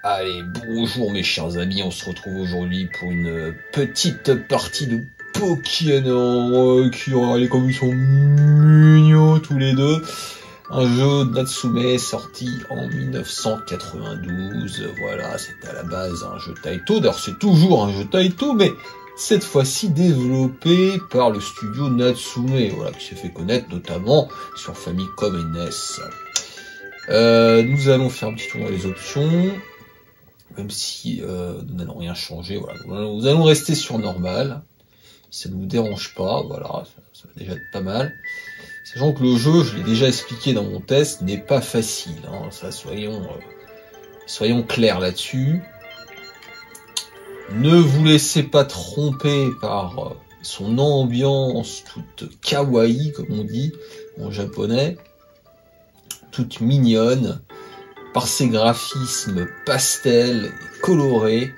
Allez, bonjour mes chers amis, on se retrouve aujourd'hui pour une petite partie de Pokémon qui les comme ils sont mignons tous les deux. Un jeu Natsume sorti en 1992, voilà, c'était à la base un jeu Taito, d'ailleurs c'est toujours un jeu Taito, mais cette fois-ci développé par le studio Natsume, voilà, qui s'est fait connaître notamment sur Famicom et NES. Nous allons faire un petit tour dans les options. Même si nous n'allons rien changer, voilà. Nous allons rester sur normal. Ça ne nous dérange pas, voilà, ça va déjà être pas mal. Sachant que le jeu, je l'ai déjà expliqué dans mon test, n'est pas facile, hein. Ça, soyons clairs là-dessus. Ne vous laissez pas tromper par son ambiance toute kawaii, comme on dit en japonais, toute mignonne. Par ses graphismes pastels et colorés,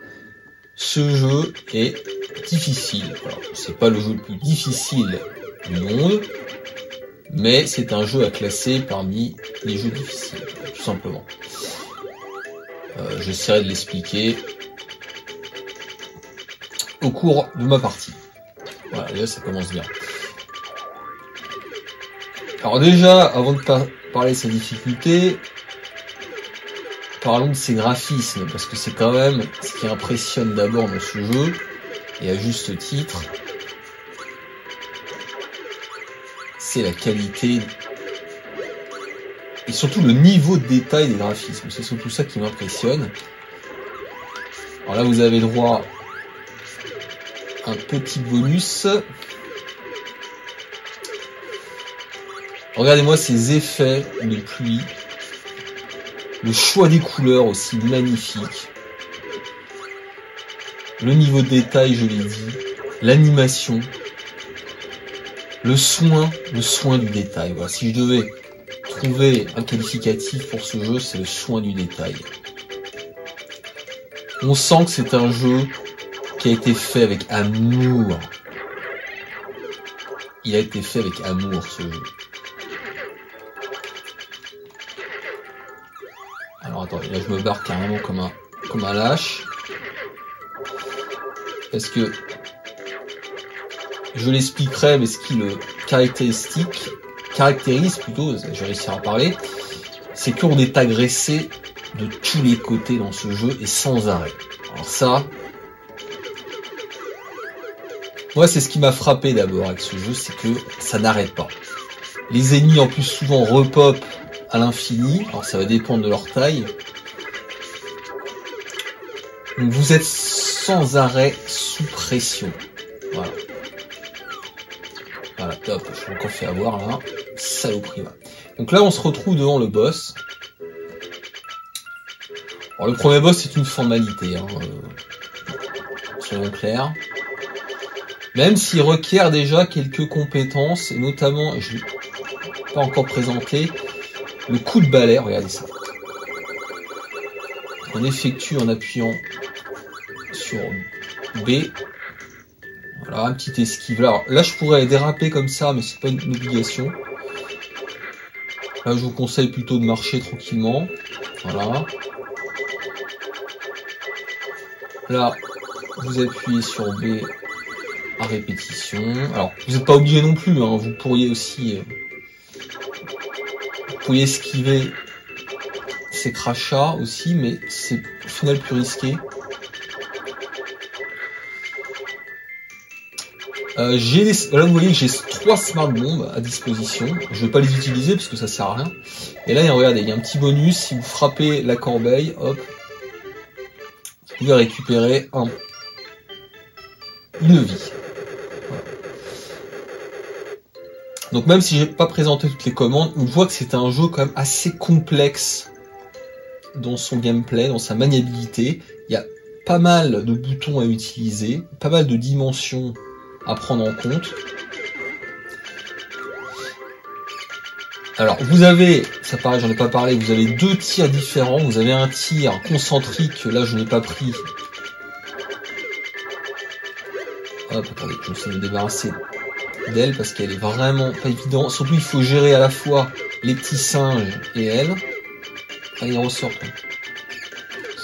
ce jeu est difficile. Alors, c'est pas le jeu le plus difficile du monde, mais c'est un jeu à classer parmi les jeux difficiles, tout simplement. J'essaierai de l'expliquer au cours de ma partie. Voilà, déjà ça commence bien. Alors déjà, avant de parler de sa difficulté, parlons de ses graphismes, parce que c'est quand même ce qui impressionne d'abord dans ce jeu, et à juste titre, c'est la qualité et surtout le niveau de détail des graphismes. C'est surtout ça qui m'impressionne. Alors là, vous avez droit à un petit bonus. Regardez-moi ces effets de pluie. Le choix des couleurs aussi magnifique. Le niveau de détail, je l'ai dit. L'animation. Le soin du détail. Voilà. Si je devais trouver un qualificatif pour ce jeu, c'est le soin du détail. On sent que c'est un jeu qui a été fait avec amour. Il a été fait avec amour, ce jeu. Alors attendez, là je me barre carrément comme un lâche. Parce que je l'expliquerai, mais ce qui le caractérise plutôt, je vais réussir à parler, c'est qu'on est agressé de tous les côtés dans ce jeu et sans arrêt. Alors ça, moi c'est ce qui m'a frappé d'abord avec ce jeu, c'est que ça n'arrête pas. Les ennemis en plus souvent repop à l'infini, alors ça va dépendre de leur taille. Donc vous êtes sans arrêt sous pression. Voilà. Voilà, top, je suis encore fait avoir là. Saloperie, là. Donc là on se retrouve devant le boss. Alors le premier boss c'est une formalité, hein, soyons clairs. Même s'il requiert déjà quelques compétences, et notamment, je ne l'ai pas encore présenté, le coup de balai, regardez ça. On effectue en appuyant sur B. Voilà, un petit esquive. Alors, là, je pourrais déraper comme ça, mais c'est pas une obligation. Là, je vous conseille plutôt de marcher tranquillement. Voilà. Là, vous appuyez sur B à répétition. Alors, vous n'êtes pas obligé non plus, hein, vous pourriez aussi... Vous pourriez esquiver ces crachats aussi, mais c'est au final plus risqué. Là vous voyez que j'ai 3 smart bombes à disposition. Je vais pas les utiliser parce que ça sert à rien. Et là, regardez, il y a un petit bonus. Si vous frappez la corbeille, hop, vous pouvez récupérer une vie. Voilà. Donc même si j'ai pas présenté toutes les commandes, on voit que c'est un jeu quand même assez complexe dans son gameplay, dans sa maniabilité. Il y a pas mal de boutons à utiliser, pas mal de dimensions à prendre en compte. Alors vous avez, ça pareil, j'en ai pas parlé, vous avez 2 tirs différents. Vous avez un tir concentrique, là je n'ai pas pris. Hop, attendez, je vais me débarrasser d'elle parce qu'elle est vraiment pas évidente. Surtout il faut gérer à la fois les petits singes et elle. Allez, ressort.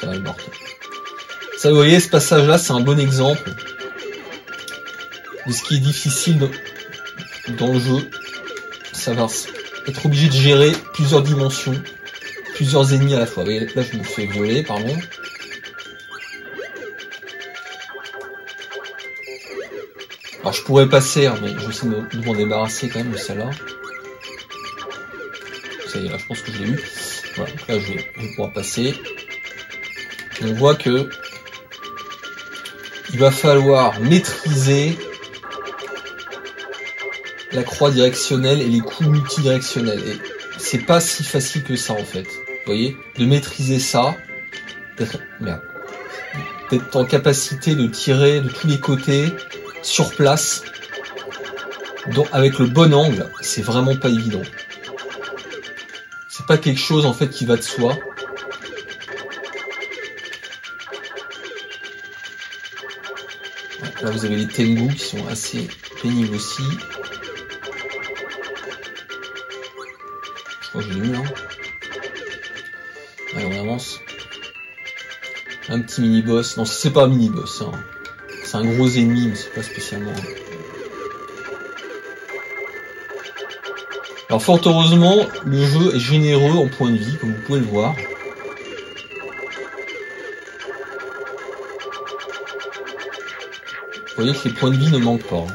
Ça va le morte. Ça, vous voyez, ce passage-là, c'est un bon exemple de ce qui est difficile dans le jeu. Ça va être obligé de gérer plusieurs dimensions, plusieurs ennemis à la fois. Vous voyez, là, je me fais violer, pardon. Alors, je pourrais passer, hein, mais je vais essayer de m'en débarrasser quand même de celle-là. Ça y est, là, je pense que je l'ai eu. Voilà, donc là, je vais pouvoir passer. Et on voit que il va falloir maîtriser la croix directionnelle et les coups multidirectionnels. Et c'est pas si facile que ça en fait. Vous voyez, de maîtriser ça, d'être en capacité de tirer de tous les côtés, sur place, avec le bon angle, c'est vraiment pas évident. C'est pas quelque chose en fait qui va de soi. Là vous avez les Tengu qui sont assez pénibles aussi. Je crois que je l'ai eu là. Allez, on avance. Un petit mini-boss. Non, c'est pas un mini-boss. Hein. C'est un gros ennemi, mais c'est pas spécialement... Alors fort heureusement, le jeu est généreux en points de vie, comme vous pouvez le voir. Vous voyez que les points de vie ne manquent pas.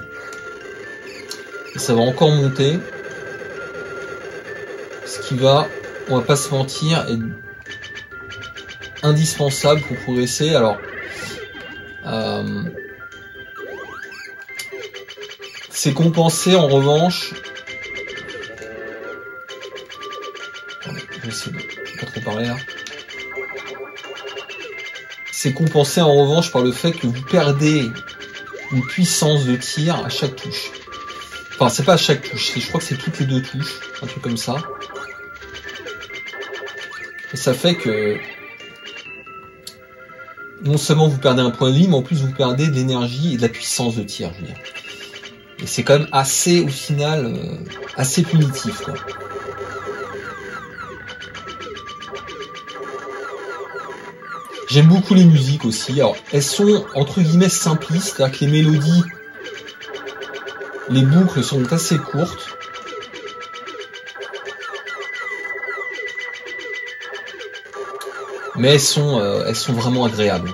Et ça va encore monter. Ce qui va, on va pas se mentir, être indispensable pour progresser. Alors, c'est compensé en revanche. Je vais essayer de pas trop parler là. C'est compensé en revanche par le fait que vous perdez une puissance de tir à chaque touche. Enfin, c'est pas à chaque touche, je crois que c'est toutes les 2 touches, un truc comme ça. Et ça fait que non seulement vous perdez un point de vie, mais en plus vous perdez de l'énergie et de la puissance de tir, je veux dire. Et c'est quand même assez, au final, assez punitif, quoi. J'aime beaucoup les musiques aussi. Alors, elles sont entre guillemets simplistes, c'est-à-dire que les mélodies, les boucles sont assez courtes. Mais elles sont vraiment agréables.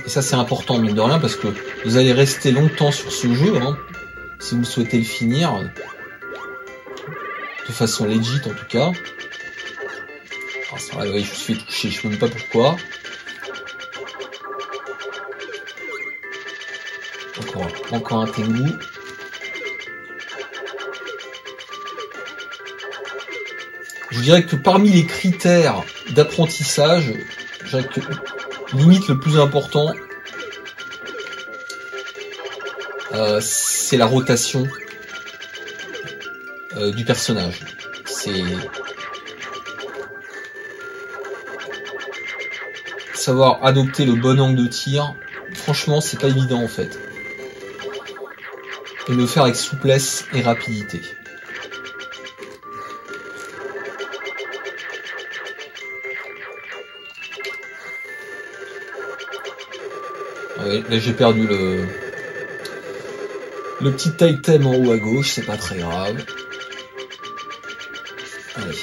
Ça c'est important mine de rien parce que vous allez rester longtemps sur ce jeu, hein, si vous souhaitez le finir de façon legit en tout cas. Alors, c'est vrai, oui, je me suis fait toucher, je sais même pas pourquoi. Encore un Tengu. Je dirais que parmi les critères d'apprentissage, je dirais que limite le plus important, c'est la rotation du personnage. C'est savoir adopter le bon angle de tir. Franchement, c'est pas évident en fait. Et le faire avec souplesse et rapidité. Ouais, là j'ai perdu le petit item en haut à gauche, c'est pas très grave. Allez,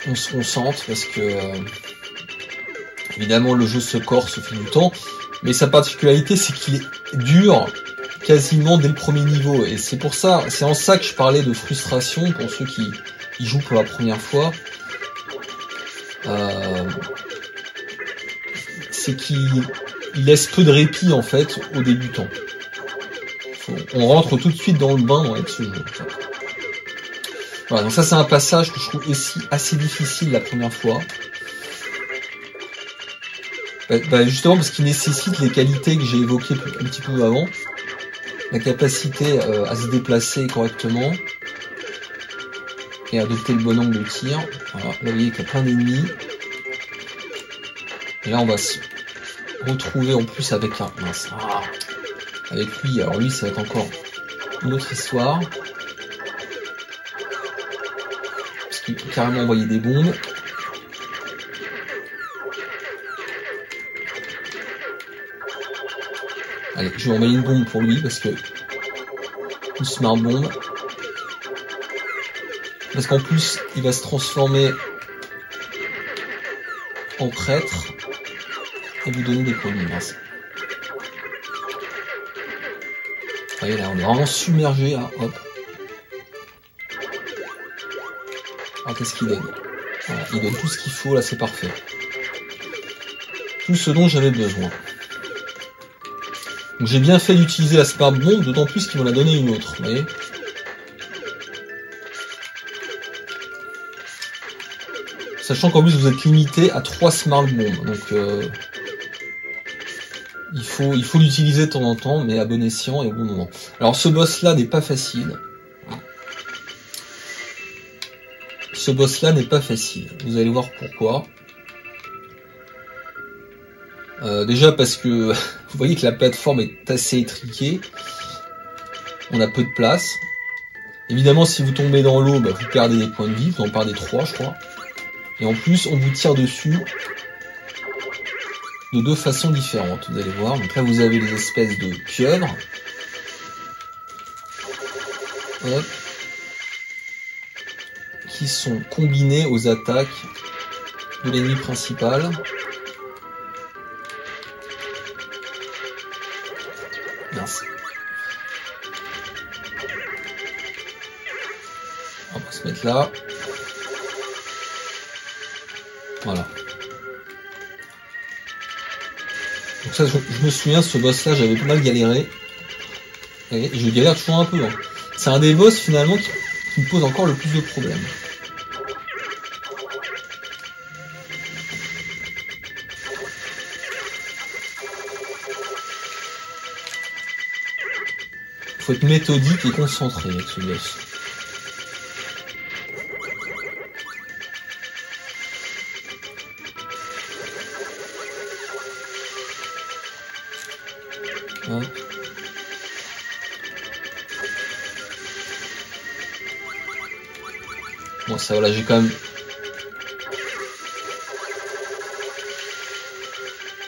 on se concentre parce que évidemment le jeu se corse au fil du temps, mais sa particularité c'est qu'il est dur quasiment dès le premier niveau, et c'est pour ça, c'est en ça que je parlais de frustration pour ceux qui jouent pour la première fois. C'est qu'il laisse peu de répit en fait aux débutants. On rentre tout de suite dans le bain avec ce jeu. En fait. Voilà, donc ça c'est un passage que je trouve aussi assez difficile la première fois. Justement parce qu'il nécessite les qualités que j'ai évoquées un petit peu avant. La capacité à se déplacer correctement et à adopter le bon angle de tir. Voilà, là vous voyez qu'il y a plein d'ennemis. Et là on va se retrouver en plus avec avec lui. Alors lui ça va être encore une autre histoire. Parce qu'il peut carrément envoyer des bombes. Allez, je vais envoyer une bombe pour lui parce que... Une smart bomb. Parce qu'en plus, il va se transformer en prêtre et vous donner des points de grâce. Vous voyez là, on est vraiment submergé là, hop. Alors qu'est-ce qu'il donne? Voilà, il donne tout ce qu'il faut, là c'est parfait. Tout ce dont j'avais besoin. Donc j'ai bien fait d'utiliser la smart bomb, d'autant plus qu'ils vont la donner une autre, vous voyez. Sachant qu'en plus vous êtes limité à 3 smart bombs, donc il faut l'utiliser de temps en temps, mais à bon escient et au bon moment. Alors ce boss là n'est pas facile. Ce boss là n'est pas facile. Vous allez voir pourquoi. Déjà parce que vous voyez que la plateforme est assez étriquée. On a peu de place. Évidemment si vous tombez dans l'eau, bah, vous perdez des points de vie, vous en perdez 3 je crois. Et en plus on vous tire dessus de 2 façons différentes, vous allez voir. Donc là vous avez des espèces de pieuvres. Hop. Qui sont combinées aux attaques de l'ennemi principal. Merci. On va se mettre là. Voilà. Donc ça, je me souviens, ce boss-là, j'avais pas mal galéré. Et je galère toujours un peu. Hein. C'est un des boss, finalement, qui me pose encore le plus de problèmes. Faut être méthodique et concentré avec ce boss. Hop. Bon ça voilà, j'ai quand même...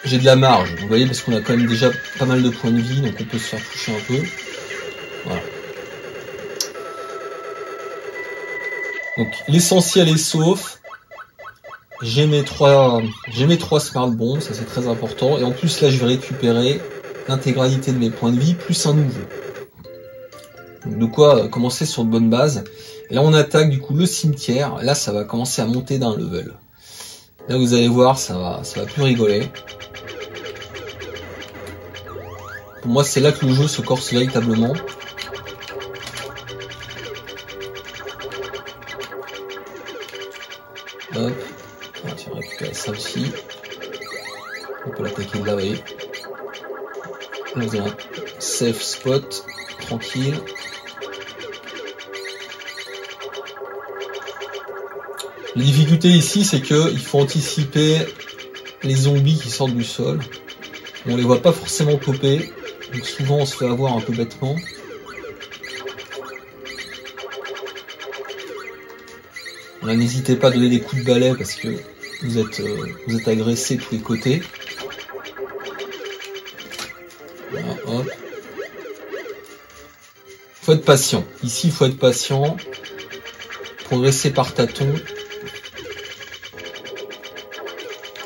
J'ai de la marge, vous voyez, parce qu'on a quand même déjà pas mal de points de vie, donc on peut se faire toucher un peu. Voilà. Donc l'essentiel est sauf. J'ai mes 3 smart bombs, ça c'est très important. Et en plus là je vais récupérer l'intégralité de mes points de vie plus un nouveau. Donc, de quoi commencer sur de bonnes bases. Et là on attaque du coup le cimetière. Là ça va commencer à monter d'un level. Là vous allez voir, ça va plus rigoler. Pour moi c'est là que le jeu se corse véritablement. Hop, on va récupérer ça aussi. On peut l'attaquer de là, vous voyez. Là vous avez un safe spot, tranquille. La difficulté ici, c'est que il faut anticiper les zombies qui sortent du sol. On les voit pas forcément popper, donc souvent on se fait avoir un peu bêtement. Là, n'hésitez pas à donner des coups de balai parce que vous êtes agressé de tous les côtés. Voilà, hop. Faut être patient. Ici, il faut être patient. Progresser par tâtons.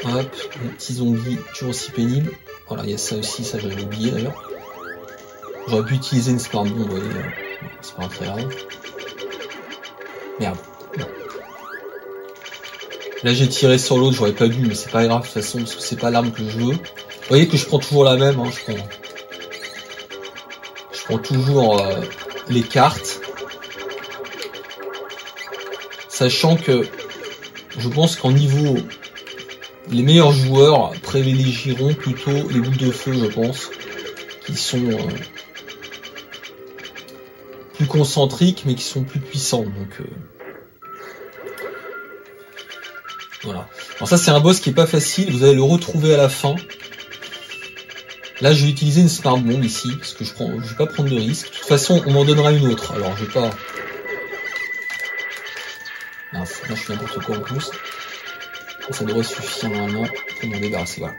Hop, les petits zombies, toujours aussi pénibles. Voilà, il y a ça aussi, ça j'avais oublié d'ailleurs. J'aurais pu utiliser une smart bomb, vous voyez. C'est pas très grave. Merde. Non. Là j'ai tiré sur l'autre, j'aurais pas dû, mais c'est pas grave de toute façon, parce que c'est pas l'arme que je veux. Vous voyez que je prends toujours la même, hein, je prends toujours les cartes. Sachant que je pense qu'en niveau, les meilleurs joueurs privilégieront plutôt les boules de feu, je pense, qui sont plus concentriques, mais qui sont plus puissants. Donc voilà. Alors ça c'est un boss qui est pas facile, vous allez le retrouver à la fin. Là je vais utiliser une smart bomb ici, parce que je vais pas prendre de risque. De toute façon on m'en donnera une autre, alors je vais pas... Là je fais n'importe quoi en plus. Ça devrait suffire normalement pour m'en débarrasser, voilà.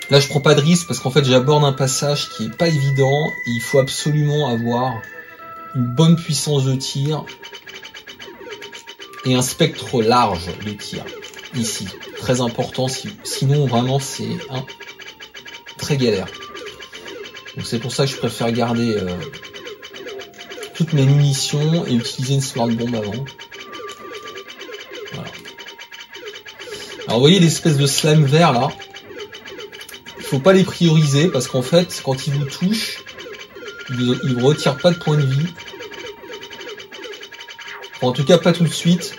Là, je prends pas de risque parce qu'en fait, j'aborde un passage qui est pas évident. Et il faut absolument avoir une bonne puissance de tir et un spectre large de tir. Ici, très important. Sinon, vraiment, c'est très galère. Donc c'est pour ça que je préfère garder toutes mes munitions et utiliser une smart bomb avant. Voilà. Alors vous voyez l'espèce de slime vert là, il faut pas les prioriser parce qu'en fait quand ils vous touchent, ils vous retirent pas de points de vie. Enfin, en tout cas pas tout de suite.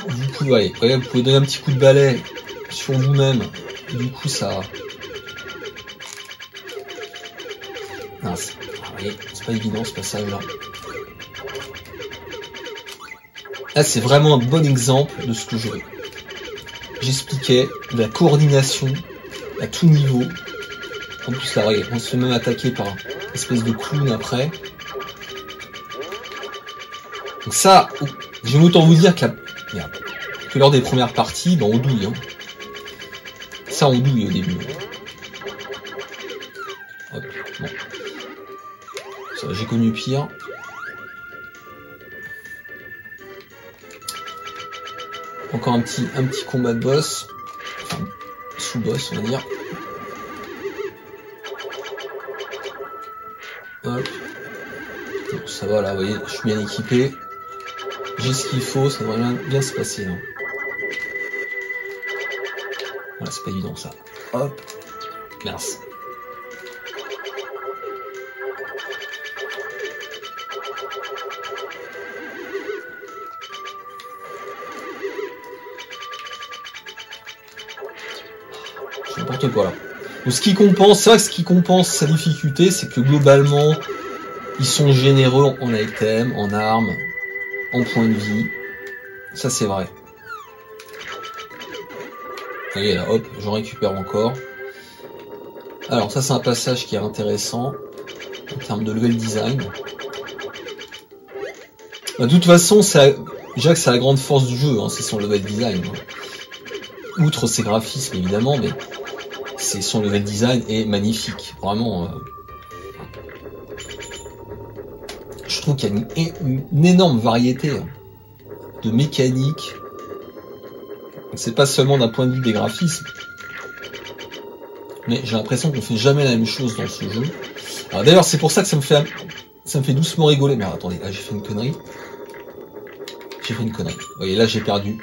Vous pouvez, allez, vous pouvez donner un petit coup de balai sur vous-même. Du coup ça... Non, c'est pas évident ce passage là. Là c'est vraiment un bon exemple de ce que j'expliquais, de la coordination à tout niveau. En plus là, on se fait même attaquer par une espèce de clown après. Donc ça, j'aime autant vous dire que lors des premières parties, ben on douille. Hein. Ça on douille au début. Hop, bon. Ça, j'ai connu pire. Encore un petit combat de boss. Enfin, sous-boss, on va dire. Hop. Bon, ça va là, vous voyez, je suis bien équipé. J'ai ce qu'il faut, ça devrait bien se passer. Hein. Voilà, c'est pas évident ça. Hop. Merci. N'importe quoi là. Donc, ce qui compense sa difficulté, c'est que globalement, ils sont généreux en items, en armes, en points de vie. Ça c'est vrai. Vous voyez là, hop, j'en récupère encore. Alors ça c'est un passage qui est intéressant en termes de level design. De toute façon, déjà que c'est la grande force du jeu, hein, c'est son level design. Outre ses graphismes évidemment, mais son level design est magnifique. Vraiment, je trouve qu'il y a une énorme variété de mécaniques. C'est pas seulement d'un point de vue des graphismes, mais j'ai l'impression qu'on fait jamais la même chose dans ce jeu. Alors d'ailleurs, c'est pour ça que ça me fait doucement rigoler. Mais alors, attendez, là j'ai fait une connerie. Vous voyez, là j'ai perdu.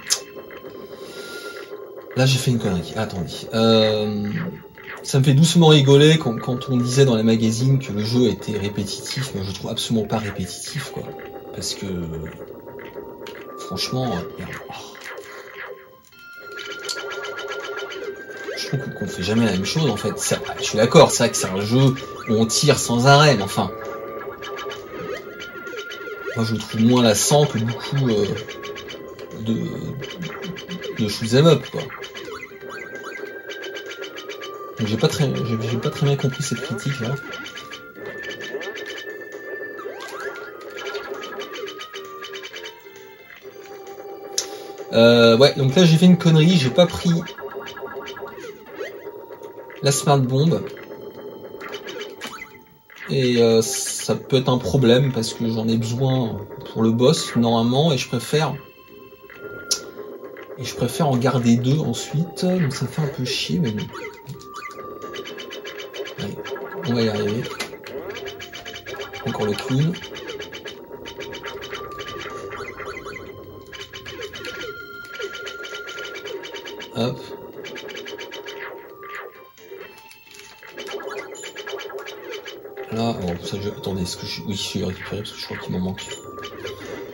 Là j'ai fait une connerie. Attendez. Ça me fait doucement rigoler quand on disait dans les magazines que le jeu était répétitif, mais je trouve absolument pas répétitif, quoi. Parce que franchement, je trouve qu'on fait jamais la même chose en fait. Je suis d'accord, c'est vrai que c'est un jeu où on tire sans arrêt, mais enfin, moi je trouve moins lassant que beaucoup de shoot'em up, quoi. Donc j'ai pas très bien compris cette critique là. Ouais, donc là j'ai fait une connerie, j'ai pas pris la smart bomb. Et ça peut être un problème parce que j'en ai besoin pour le boss normalement et je préfère en garder deux ensuite, donc ça me fait un peu chier mais bon. Allez, on va y arriver. Encore le clown. Hop. Là, bon, ça je... Attendez, est-ce que je... Oui, je suis récupéré parce que je crois qu'il m'en manque.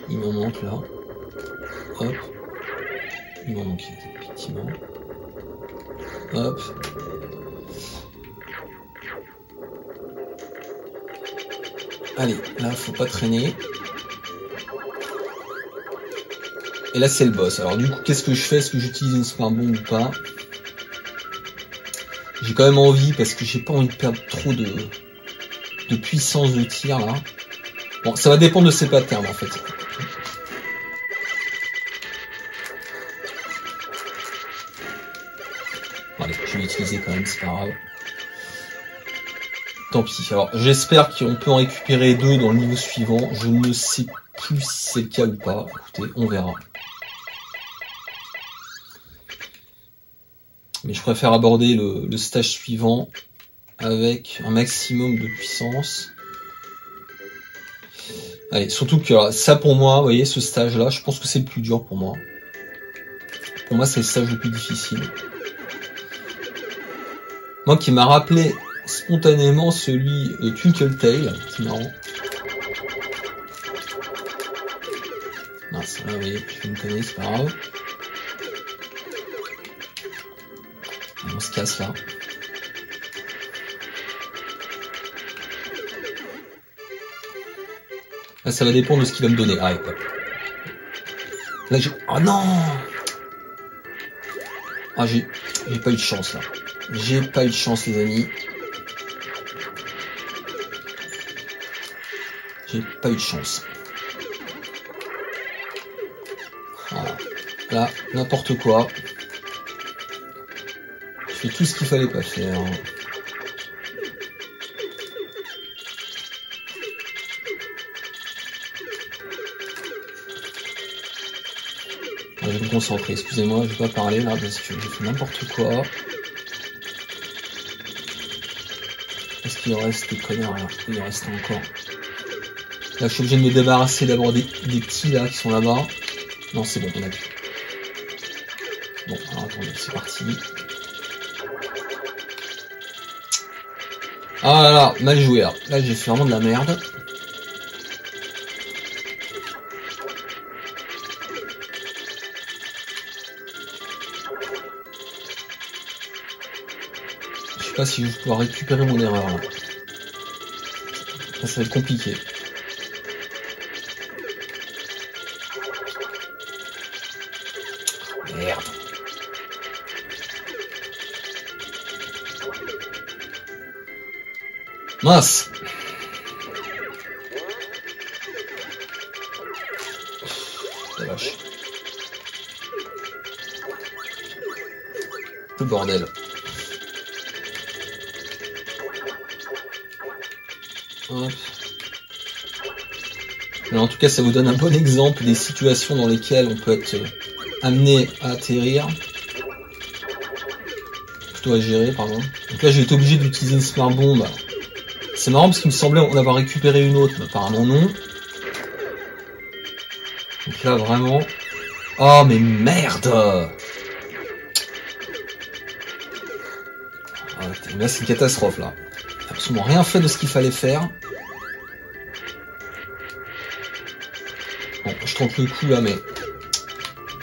Il m'en manque là. Hop. Il m'en manque effectivement. Hop. Allez, là, faut pas traîner. Et là, c'est le boss. Alors du coup, qu'est-ce que je fais? Est-ce que j'utilise une smart bomb ou pas? J'ai quand même envie parce que j'ai pas envie de perdre trop de puissance de tir là. Bon, ça va dépendre de ses patterns en fait. pu l'utiliser quand même, c'est pas grave. Tant pis. Alors, j'espère qu'on peut en récupérer 2 dans le niveau suivant. Je ne sais plus si c'est le cas ou pas. Écoutez, on verra. Mais je préfère aborder le stage suivant avec un maximum de puissance. Allez, surtout que ça pour moi, vous voyez, ce stage-là, je pense que c'est le plus dur pour moi. Pour moi, c'est le stage le plus difficile. Moi qui m'a rappelé spontanément celui de Twinkle Tail, c'est marrant. Non, ça là, vous voyez, je me connais, c'est pas grave. On se casse là. Là, ça va dépendre de ce qu'il va me donner. Ah, hop. Là, j'ai... Oh non! Ah, j'ai pas eu de chance, là. J'ai pas eu de chance, les amis. J'ai pas eu de chance. Voilà. Là, n'importe quoi. Je fais tout ce qu'il fallait pas faire. Je vais me concentrer, excusez-moi, je vais pas parler là parce que j'ai fait n'importe quoi. Est-ce qu'il reste des connards là? Il reste encore. Là je suis obligé de me débarrasser d'abord des petits là qui sont là-bas. Non c'est bon, on a pu. Bon, alors attendez, c'est parti. Ah là là, mal joué là. Là j'ai fait vraiment de la merde. Je sais pas si je vais pouvoir récupérer mon erreur là. Ça va être compliqué. Merde. Mince. La vache. Le bordel. Hop. Alors, en tout cas, ça vous donne un bon exemple des situations dans lesquelles on peut être amené à atterrir. Plutôt à gérer, pardon. Donc là, j'ai été obligé d'utiliser une smart bomb. C'est marrant parce qu'il me semblait en avoir récupéré une autre, mais apparemment non. Donc là, vraiment... Oh, mais merde! Ah, là, c'est une catastrophe, là. Absolument rien fait de ce qu'il fallait faire. Bon, je tente le coup, là, mais...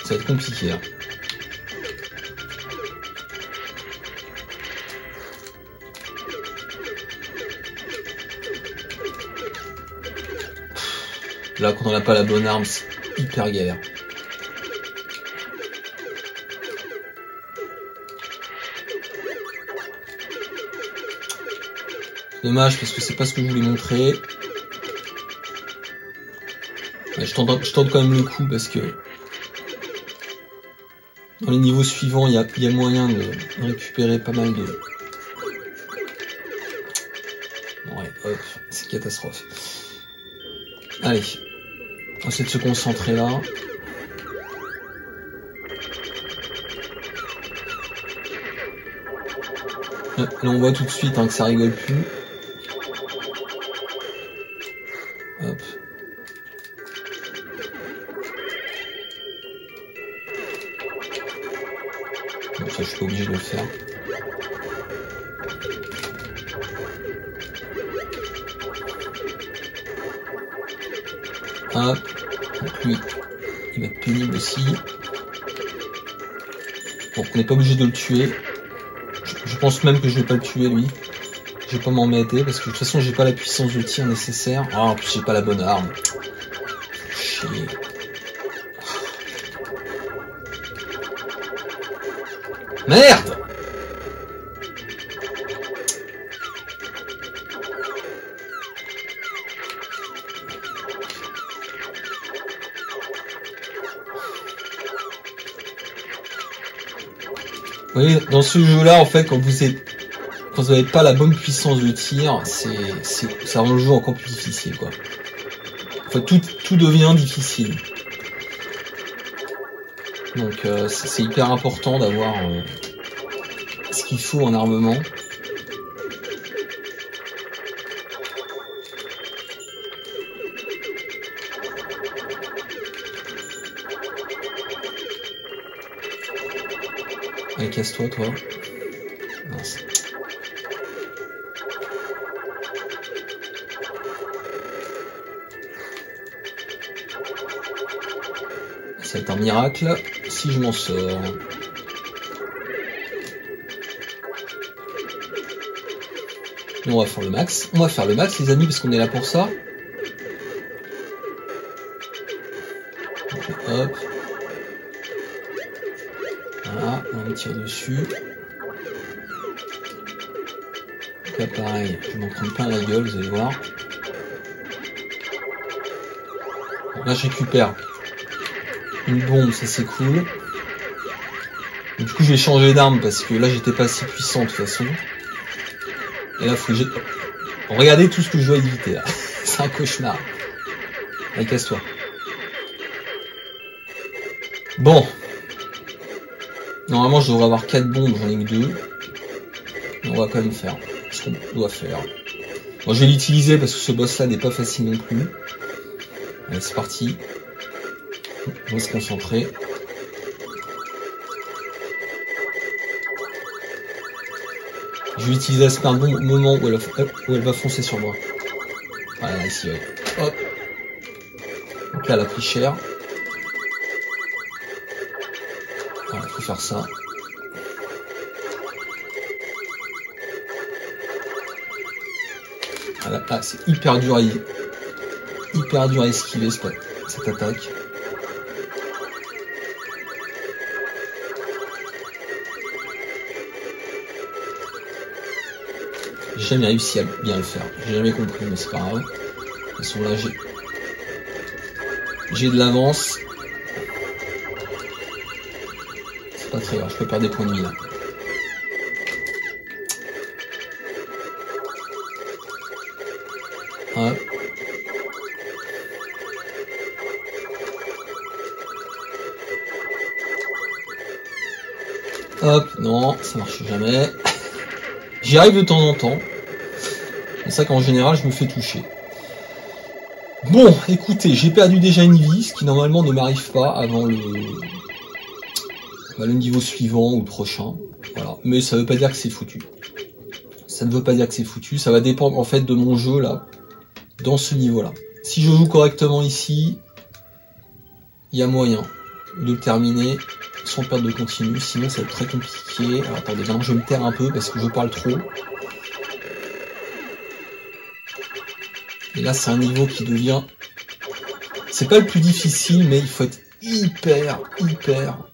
ça va être compliqué, hein. Là, quand on n'a pas la bonne arme, c'est hyper galère. Dommage, parce que c'est pas ce que je voulais montrer. Ouais, je tente quand même le coup, parce que... dans les niveaux suivants, il y a moyen de récupérer pas mal de... Ouais, hop, c'est catastrophe. Allez, on va essayer de se concentrer là. Là, on voit tout de suite hein, que ça rigole plus. Hop. Bon, ça, je suis pas obligé de le faire. Hop. Donc lui, il va être pénible aussi. Bon, on n'est pas obligé de le tuer. Je pense même que je vais pas le tuer lui. Je vais pas m'embêter parce que de toute façon j'ai pas la puissance de tir nécessaire. Ah, en plus j'ai pas la bonne arme. Chier. Merde! Vous voyez, dans ce jeu-là, en fait, quand vous n'avez pas la bonne puissance de tir, ça rend le jeu encore plus difficile, quoi. Enfin, tout devient difficile. Donc, c'est hyper important d'avoir ce qu'il faut en armement. Allez, casse-toi, toi. Mince. Ça va être un miracle si je m'en sors. On va faire le max. On va faire le max, les amis, parce qu'on est là pour ça. Hop. Voilà, on me tire dessus. Donc là, pareil, je vais m'en prendre plein la gueule, vous allez voir. Donc là, je récupère une bombe, ça c'est cool. Et du coup, je vais changer d'arme parce que là, j'étais pas si puissant de toute façon. Et là, faut que j'ai... Regardez tout ce que je dois éviter là. C'est un cauchemar. Allez, casse-toi. Bon. Normalement, je devrais avoir 4 bombes, j'en ai que 2. Mais on va quand même faire ce qu'on doit faire. Bon, je vais l'utiliser parce que ce boss-là n'est pas facile non plus. Allez, c'est parti. On va se concentrer. Je vais utiliser la super bombe au moment où elle va foncer sur moi. Voilà, ici, ouais. Hop. Donc là, elle a pris cher. Voilà, faut faire ça. Voilà, ah, c'est hyper dur à esquiver cette attaque. J'ai jamais réussi à bien le faire. J'ai jamais compris, mais c'est pas grave. De toute façon, là, j'ai de l'avance. C'est pas très grave, je peux perdre des points de vie là. Hop. Hop, non, ça marche jamais. J'y arrive de temps en temps. C'est ça qu'en général, je me fais toucher. Bon, écoutez, j'ai perdu déjà une vie, ce qui normalement ne m'arrive pas avant le niveau suivant ou le prochain. Voilà. Mais ça veut pas dire que c'est foutu. Ça ne veut pas dire que c'est foutu. Ça va dépendre en fait de mon jeu là, dans ce niveau-là. Si je joue correctement ici, il y a moyen de le terminer sans perdre de continu. Sinon, ça va être très compliqué. Alors attendez, maintenant je vais me taire un peu parce que je parle trop. Et là, c'est un niveau qui devient... C'est pas le plus difficile, mais il faut être hyper... Attends,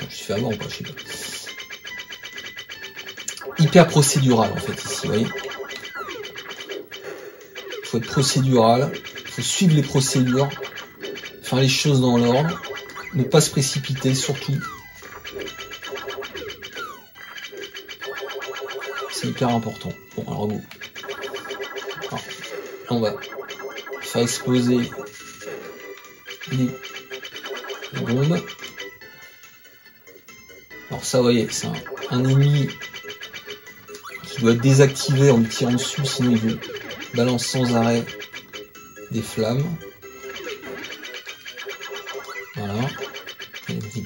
je suis fait avant ou pas, je sais pas. Hyper procédural, en fait, ici, vous voyez. Il faut être procédural, il faut suivre les procédures, faire les choses dans l'ordre, ne pas se précipiter, surtout. C'est hyper important. Bon, alors go. Alors, on va faire exploser les bombes. Alors ça, vous voyez, c'est un ennemi qui doit être désactivé en me tirant dessus, sinon il vous balance sans arrêt des flammes. Voilà. Vas-y.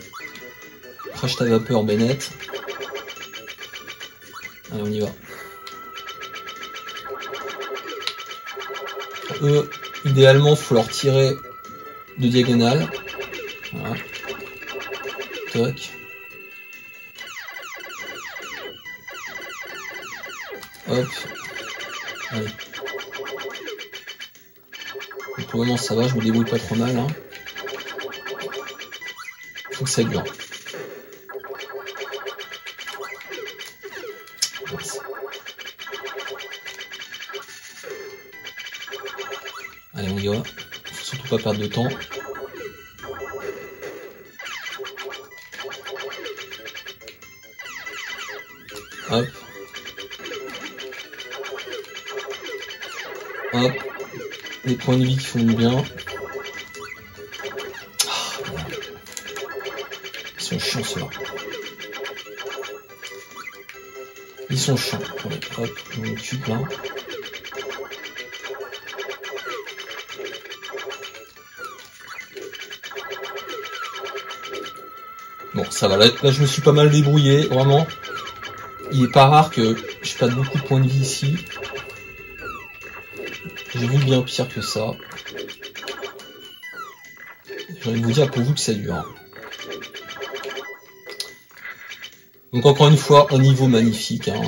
Crache ta vapeur, Bennett. Allez, on y va. Eux, idéalement, faut leur tirer de diagonale. Voilà. Toc. Hop. Allez. Donc, pour le moment, ça va, je me débrouille pas trop mal. Hein. Faut que ça dure. Allez, on y va. Faut surtout pas perdre de temps. 1, Hop. Hop. Des points de vie qui font du bien. Ils sont chiants ceux-là. Ils sont chiants. Ouais, hop, on m'occupe là. Bon, ça va. Là, je me suis pas mal débrouillé, vraiment. Il est pas rare que je perde beaucoup de points de vie ici. J'ai vu bien pire que ça. J'ai envie de vous dire pour vous que ça dure. Donc encore une fois, un niveau magnifique. Hein.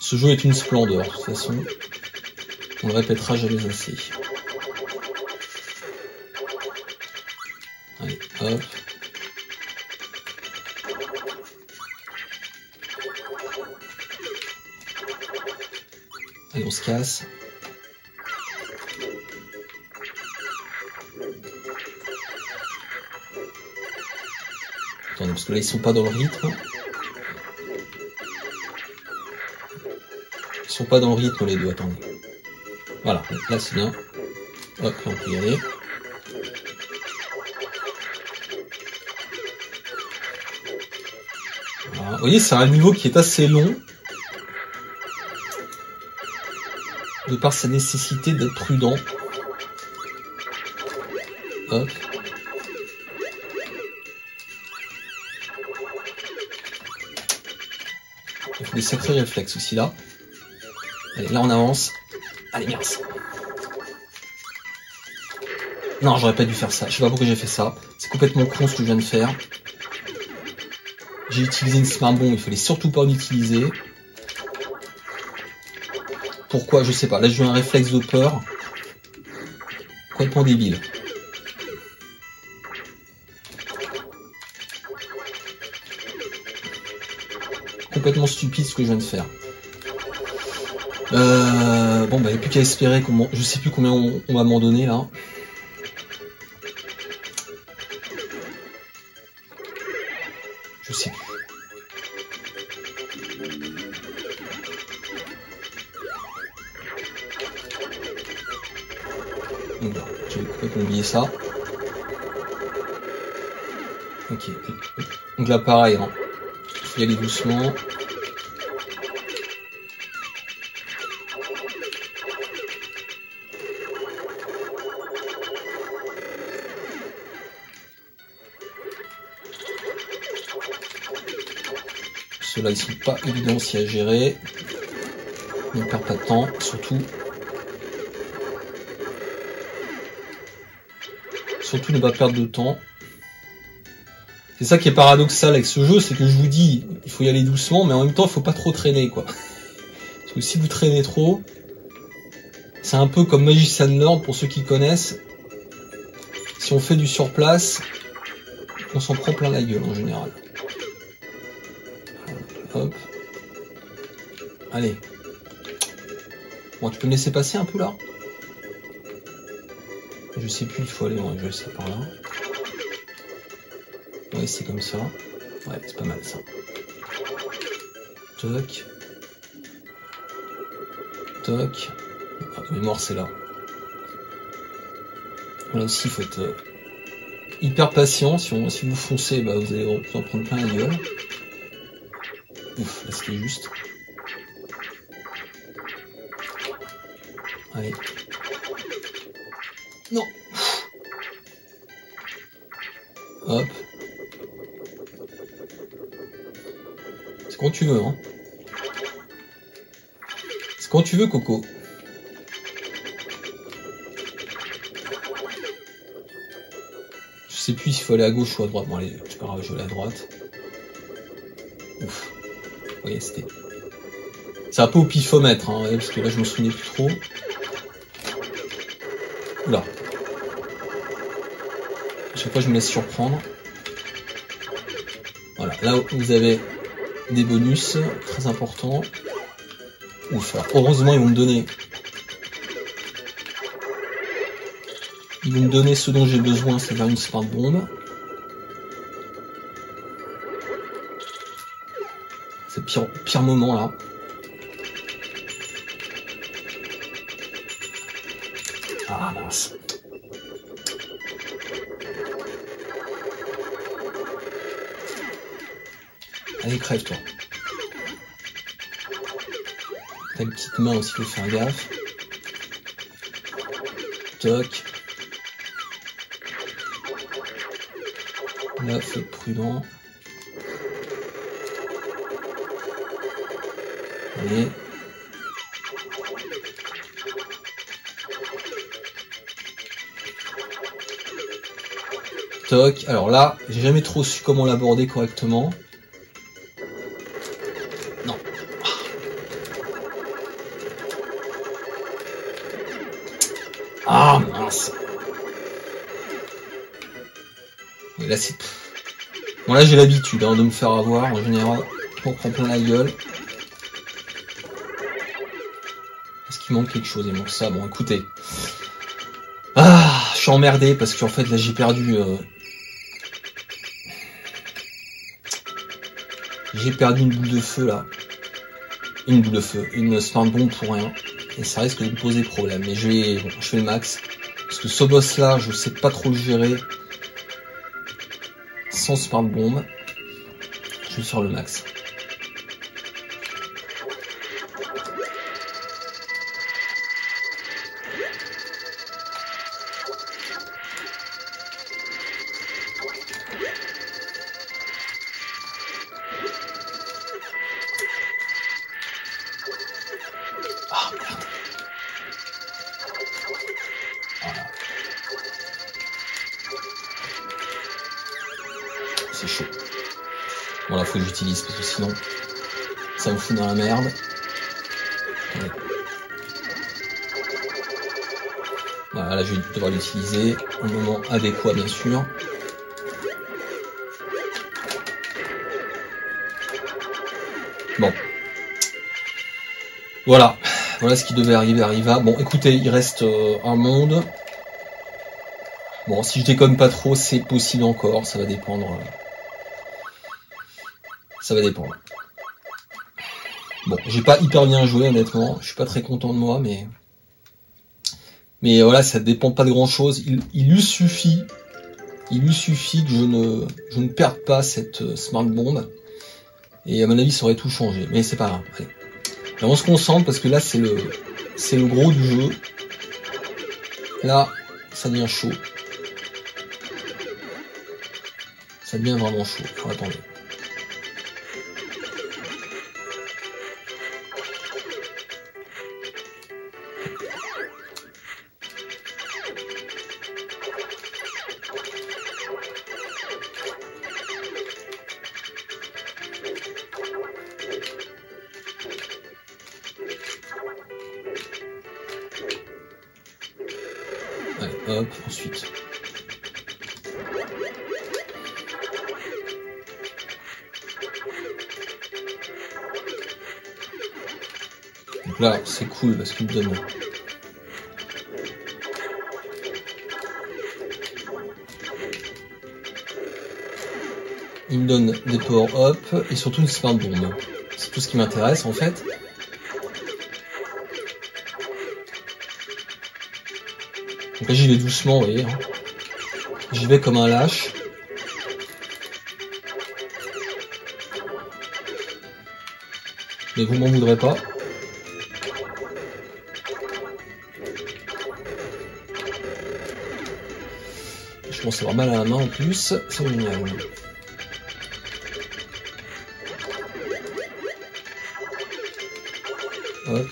Ce jeu est une splendeur. De toute façon, on le répétera jamais assez. Allez, hop. Allez, on se casse. Attendez, parce que là, ils sont pas dans le rythme. Ils sont pas dans le rythme, les deux, attendez. Voilà, là, c'est bien. Hop, là, on peut y aller. Voilà. Vous voyez, c'est un niveau qui est assez long. De par sa nécessité d'être prudent. Hop. Il faut des sacrés réflexes aussi là. Allez, là on avance. Allez, merci. Non, j'aurais pas dû faire ça. Je sais pas pourquoi j'ai fait ça. C'est complètement con ce que je viens de faire. J'ai utilisé une smart bomb, il fallait surtout pas l'utiliser. Pourquoi? Je sais pas. Là, j'ai eu un réflexe de peur. Complètement débile. Complètement stupide ce que je viens de faire. Bon, bah, il n'y a plus qu'à espérer qu'on... Je sais plus combien on va m'en donner, là. Je sais plus. J'ai complètement oublié ça. Ok. Donc là, pareil, hein. Il faut y aller doucement. Ceux-là, ils sont pas évidents aussi à gérer. Ne perd pas de temps, surtout. Surtout ne pas perdre de temps. C'est ça qui est paradoxal avec ce jeu, c'est que je vous dis, il faut y aller doucement, mais en même temps, il faut pas trop traîner, quoi. Parce que si vous traînez trop, c'est un peu comme Magician Lord, pour ceux qui connaissent. Si on fait du surplace, on s'en prend plein la gueule, en général. Hop. Allez. Bon, tu peux me laisser passer un peu, là? Je sais plus, il faut aller, ouais, je vais essayer par là. Ouais, c'est comme ça. Ouais, c'est pas mal ça. Toc. Toc. Ah, la mémoire, c'est là. Là aussi, il faut être hyper patient. Si vous foncez, bah, vous allez vous en prendre plein la gueule. Ouf, là, c'était juste. Allez. Non. Hop. C'est quand tu veux, hein. C'est quand tu veux, Coco. Je sais plus s'il faut aller à gauche ou à droite. Bon, allez, c'est pas grave, je vais aller à droite. Ouf. Vous voyez, c'était... C'est un peu au pifomètre, hein, parce que là, je me souvenais plus trop. Oula. À chaque fois, je me laisse surprendre. Voilà, là, vous avez des bonus très importants. Ouf, alors, heureusement, ils vont me donner... Ils vont me donner ce dont j'ai besoin, c'est-à-dire une smart bombe. C'est le pire moment là. Ah mince. Allez, crève toi. T'as une petite main aussi, faut faire gaffe. Toc. Là, faut être prudent. Allez. Toc. Alors là, j'ai jamais trop su comment l'aborder correctement. Non. Ah mince. Et là c'est. Bon là j'ai l'habitude hein, de me faire avoir en général. On prend plein la gueule. Est-ce qu'il manque quelque chose? Il manque ça. Bon écoutez. Ah, je suis emmerdé parce qu'en fait là j'ai perdu. J'ai perdu une boule de feu là. Une boule de feu, une smart bomb pour rien. Et ça risque de me poser problème. Mais je fais le max. Parce que ce boss là, je sais pas trop le gérer. Sans smart bomb. Je vais faire le max. Ah merde. Voilà. C'est chaud. Bon là faut que j'utilise parce que sinon ça me fout dans la merde. Ouais. Voilà, là je vais devoir l'utiliser au moment adéquat bien sûr. Bon. Voilà. Voilà ce qui devait arriver arriva. Bon écoutez, il reste un monde. Bon si je déconne pas trop, c'est possible encore, ça va dépendre. Ça va dépendre. Bon, j'ai pas hyper bien joué honnêtement, je suis pas très content de moi, mais voilà, ça dépend pas de grand chose. Il lui suffit que je ne perde pas cette smart bomb. Et à mon avis, ça aurait tout changé. Mais c'est pas grave. Allez. Alors on se concentre parce que là, c'est le gros du jeu. Là, ça devient chaud. Ça devient vraiment chaud. Alors, attendez. Allez, hop, ensuite. Donc là, c'est cool parce qu'il me donne. Il me donne des power-up et surtout une smart bomb. C'est tout ce qui m'intéresse en fait. Donc là j'y vais doucement, vous voyez. Hein. J'y vais comme un lâche. Mais vous m'en voudrez pas. Je commence à avoir mal à la main en plus. C'est génial. Hop.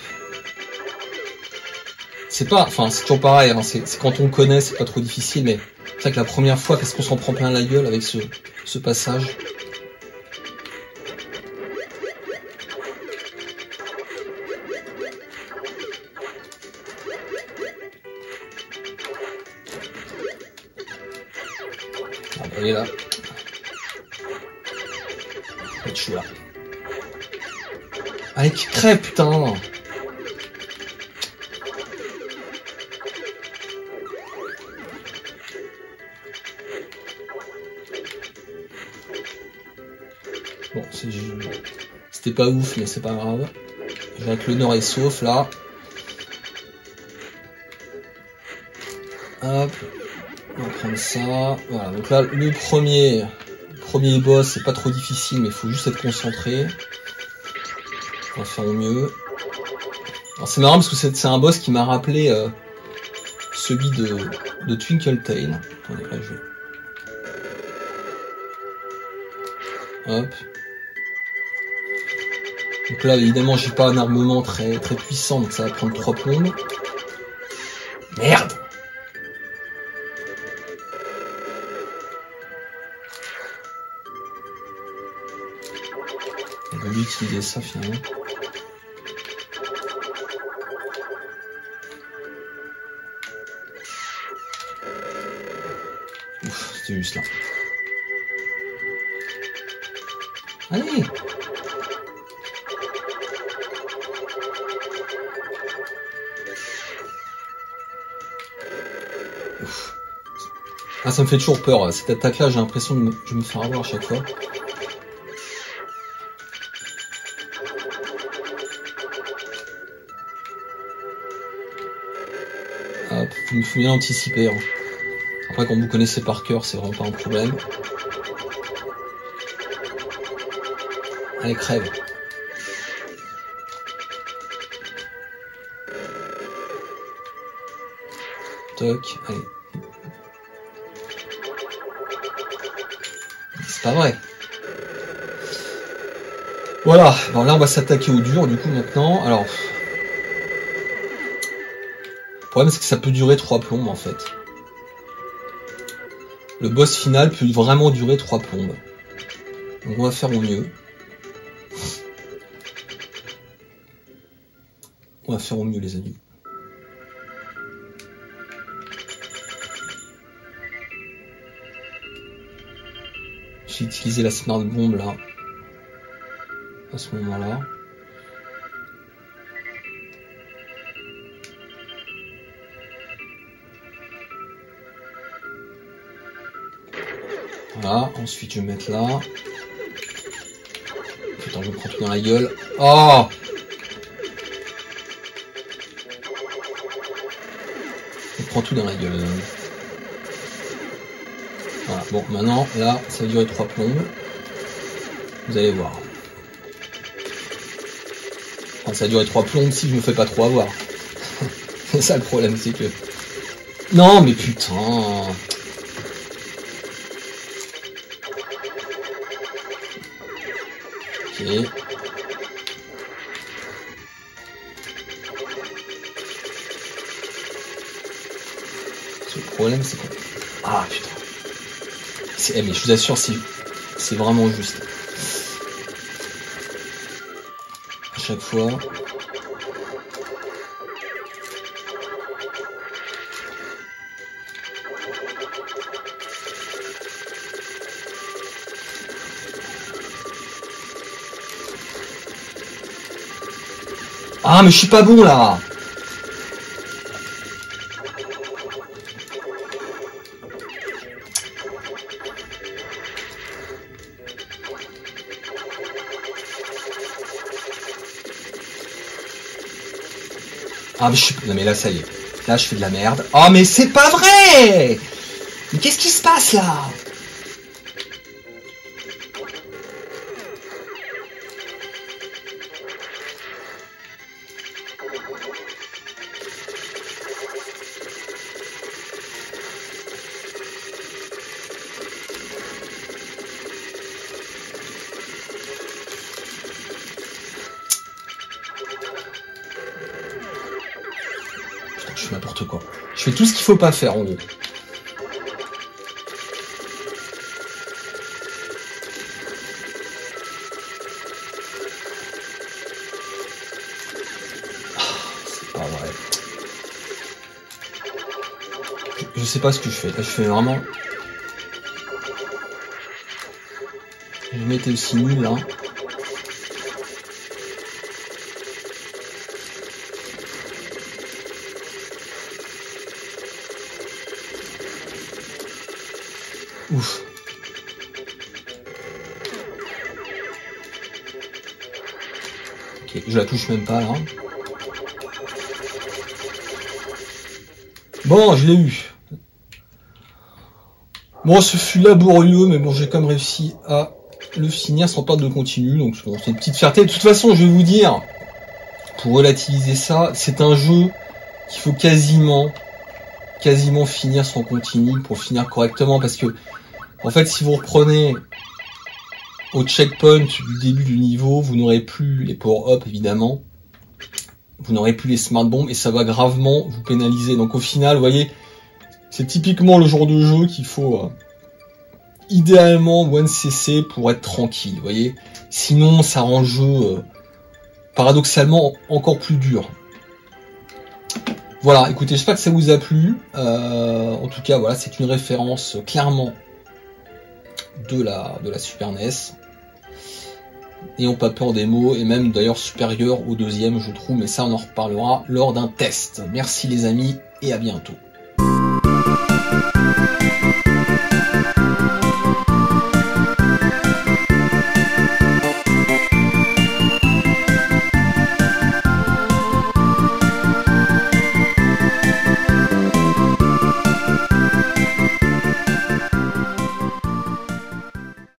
C'est pas, enfin c'est toujours pareil, hein, c'est quand on connaît, c'est pas trop difficile, mais c'est vrai que la première fois, qu'est-ce qu'on s'en prend plein la gueule avec ce passage. Ah, bah, il est là. Je suis là. Allez, tu crèves, putain! Bon, c'était C'était pas ouf, mais c'est pas grave. Je vois que l'honneur est sauf là. Hop. On va prendre ça. Voilà, donc là, le premier boss, c'est pas trop difficile, mais il faut juste être concentré. On va faire au mieux. Alors c'est marrant parce que c'est un boss qui m'a rappelé celui de Twinkle Tail. Attendez, là je vais... Hop. Donc là, évidemment, j'ai pas un armement très puissant, donc ça va prendre 3 plombes. Merde! On va lui utiliser ça finalement. Ouf, c'était juste là. Allez! Ouf. Ah, ça me fait toujours peur, cette attaque-là, j'ai l'impression de me faire avoir à chaque fois. Hop, faut bien anticiper. Hein. Après, quand vous connaissez par cœur, c'est vraiment pas un problème. Allez, crève. Toc, allez. C'est pas vrai. Voilà, bon là on va s'attaquer au dur du coup maintenant. Alors, le problème c'est que ça peut durer 3 plombes en fait. Le boss final peut vraiment durer 3 plombes. Donc on va faire au mieux. On va faire au mieux les amis. J'ai utilisé la smart bomb là. À ce moment-là. Voilà, ensuite je vais mettre là. Putain, je me prends tout dans la gueule. Oh! Je me prends tout dans la gueule. Voilà, bon, maintenant, là, ça va durer 3 plombes. Vous allez voir. Enfin, ça va durer 3 plombes si je me fais pas trop avoir. C'est ça le problème, c'est que... Non, mais putain... Ok. Le problème, c'est quoi? Ah, putain. Mais je vous assure, c'est vraiment juste. À chaque fois... Ah, mais je suis pas bon, là! Ah, mais je suis... Non, mais là, ça y est. Là, je fais de la merde. Oh, mais c'est pas vrai! Mais qu'est-ce qui se passe, là? Je fais n'importe quoi. Je fais tout ce qu'il faut pas faire, en gros. C'est pas vrai. Je sais pas ce que je fais. Là, je fais vraiment... Je m'étais aussi nul, là. Ouf. Ok, je la touche même pas là. Bon, je l'ai eu. Bon, ce fut laborieux, mais bon, j'ai quand même réussi à le finir sans perdre de continu, donc bon, c'est une petite fierté. De toute façon, je vais vous dire, pour relativiser ça, c'est un jeu qu'il faut quasiment finir sans continu pour finir correctement, parce que, en fait, si vous reprenez au checkpoint du début du niveau, vous n'aurez plus les power-up, évidemment, vous n'aurez plus les smart bombs, et ça va gravement vous pénaliser. Donc au final, vous voyez, c'est typiquement le genre de jeu qu'il faut idéalement 1cc pour être tranquille, vous voyez. Sinon, ça rend le jeu paradoxalement encore plus dur. Voilà, écoutez, j'espère que ça vous a plu. En tout cas, voilà, c'est une référence clairement de la Super NES. N'ayons pas peur des mots, et même d'ailleurs supérieur au deuxième, je trouve, mais ça on en reparlera lors d'un test. Merci les amis, et à bientôt.